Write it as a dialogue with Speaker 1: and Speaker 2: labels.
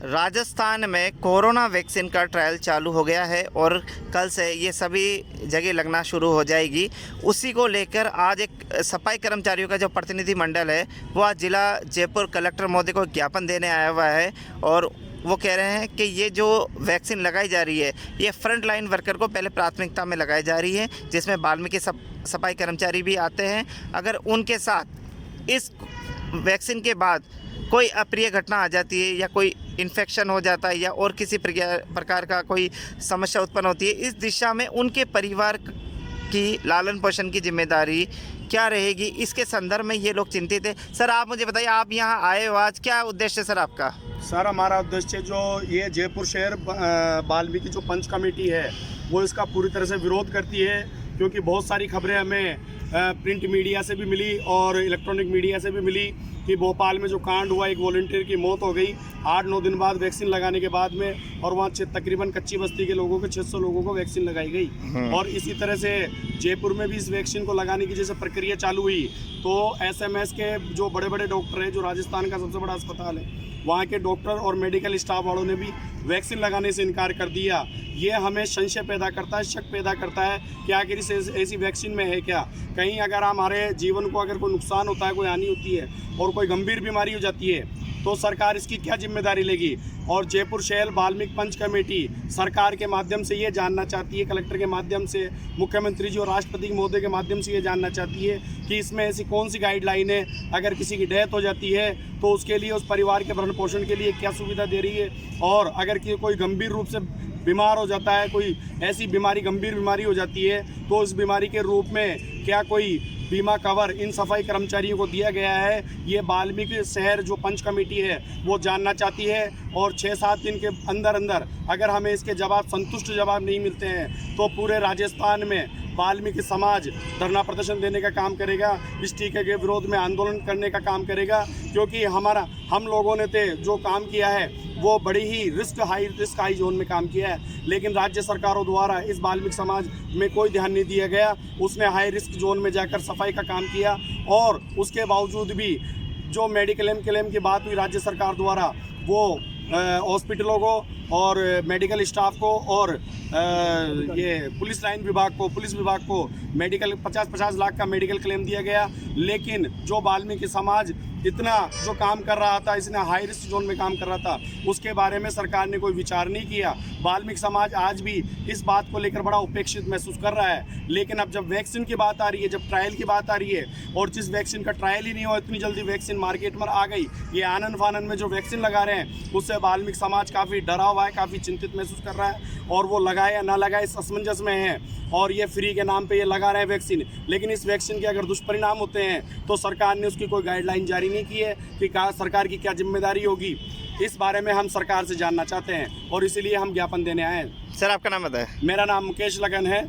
Speaker 1: राजस्थान में corona vaccine का trial चालू हो गया है और कल से ये सभी जगह लगना शुरू हो जाएगी। उसी को लेकर आज एक सफाई कर्मचारियों का जो प्रतिनिधि मंडल है वो आज जिला जयपुर कलेक्टर महोदय को ज्ञापन देने आया हुआ है और वो कह रहे हैं कि ये जो वैक्सीन लगाई जा रही है ये फ्रंट लाइन वर्कर को पहले प्राथमिकता में लगाई जा रही है, जिसमें वाल्मीकि सफाई कर्मचारी भी आते हैं। अगर उनके साथ इस वैक्सीन के बाद कोई अप्रिय घटना आ जाती है या कोई इन्फेक्शन हो जाता है या और किसी प्रकार का कोई समस्या उत्पन्न होती है, इस दिशा में उनके परिवार की लालन पोषण की जिम्मेदारी क्या रहेगी, इसके संदर्भ में ये लोग चिंतित है। सर आप मुझे बताइए, आप यहाँ आए हो आज, क्या उद्देश्य है सर आपका?
Speaker 2: सर हमारा उद्देश्य जो ये जयपुर शहर वाल्मीकि जो पंच कमेटी है वो इसका पूरी तरह से विरोध करती है, क्योंकि बहुत सारी खबरें हमें प्रिंट मीडिया से भी मिली और इलेक्ट्रॉनिक मीडिया से भी मिली कि भोपाल में जो कांड हुआ, एक वॉलंटियर की मौत हो गई 8-9 दिन बाद वैक्सीन लगाने के बाद में, और वहाँ तकरीबन कच्ची बस्ती के लोगों को 600 लोगों को वैक्सीन लगाई गई। और इसी तरह से जयपुर में भी इस वैक्सीन को लगाने की जैसे प्रक्रिया चालू हुई तो एसएमएस के जो बड़े बड़े डॉक्टर हैं, जो राजस्थान का सबसे बड़ा अस्पताल है, वहाँ के डॉक्टर और मेडिकल स्टाफ वालों ने भी वैक्सीन लगाने से इनकार कर दिया। ये हमें संशय पैदा करता है, शक पैदा करता है कि आखिर इस ऐसी वैक्सीन में है क्या, कहीं अगर हमारे जीवन को अगर कोई नुकसान होता है, कोई हानि होती है और कोई गंभीर बीमारी हो जाती है तो सरकार इसकी क्या जिम्मेदारी लेगी। और जयपुर शहर वाल्मीकि पंच कमेटी सरकार के माध्यम से ये जानना चाहती है, कलेक्टर के माध्यम से, मुख्यमंत्री जी और राष्ट्रपति महोदय के माध्यम से ये जानना चाहती है कि इसमें ऐसी कौन सी गाइडलाइन है, अगर किसी की डेथ हो जाती है तो उसके लिए उस परिवार के भरण पोषण के लिए क्या सुविधा दे रही है, और अगर कोई गंभीर रूप से बीमार हो जाता है, कोई ऐसी बीमारी गंभीर बीमारी हो जाती है तो इस बीमारी के रूप में क्या कोई बीमा कवर इन सफाई कर्मचारियों को दिया गया है। ये वाल्मीकि शहर जो पंच कमेटी है वो जानना चाहती है, और 6-7 दिन के अंदर अंदर अगर हमें इसके संतुष्ट जवाब नहीं मिलते हैं तो पूरे राजस्थान में वाल्मीकि समाज धरना प्रदर्शन देने का काम करेगा, इस टीके के विरोध में आंदोलन करने का काम करेगा। क्योंकि हम लोगों ने जो काम किया है वो बड़ी ही हाई रिस्क हाई जोन में काम किया है, लेकिन राज्य सरकारों द्वारा इस वाल्मीकि समाज में कोई ध्यान नहीं दिया गया। उसने हाई रिस्क जोन में जाकर सफाई का काम किया, और उसके बावजूद भी जो मेडिक्लेम क्लेम की बात हुई राज्य सरकार द्वारा, वो हॉस्पिटलों को और मेडिकल स्टाफ को और ये पुलिस विभाग को मेडिकल 50-50 लाख का मेडिकल क्लेम दिया गया। लेकिन जो वाल्मीकि समाज इतना जो काम कर रहा था, इसने हाई रिस्क जोन में काम कर रहा था, उसके बारे में सरकार ने कोई विचार नहीं किया। वाल्मीकि समाज आज भी इस बात को लेकर बड़ा उपेक्षित महसूस कर रहा है। लेकिन अब जब वैक्सीन की बात आ रही है, जब ट्रायल की बात आ रही है, और जिस वैक्सीन का ट्रायल ही नहीं हो, इतनी जल्दी वैक्सीन मार्केट में आ गई, ये आनन फानन में जो वैक्सीन लगा रहे हैं उससे वाल्मीकि समाज काफ़ी डरा हुआ है, काफ़ी चिंतित महसूस कर रहा है, और वो लगाए या ना लगाए इस असमंजस में है। और ये फ्री के नाम पे ये लगा रहे हैं वैक्सीन, लेकिन इस वैक्सीन के अगर दुष्परिणाम होते हैं तो सरकार ने उसकी कोई गाइडलाइन जारी नहीं की है कि सरकार की क्या जिम्मेदारी होगी। इस बारे में हम सरकार से जानना चाहते हैं और इसीलिए हम ज्ञापन देने आए हैं।
Speaker 1: सर आपका नाम बताएं।
Speaker 2: मेरा नाम मुकेश लगन है।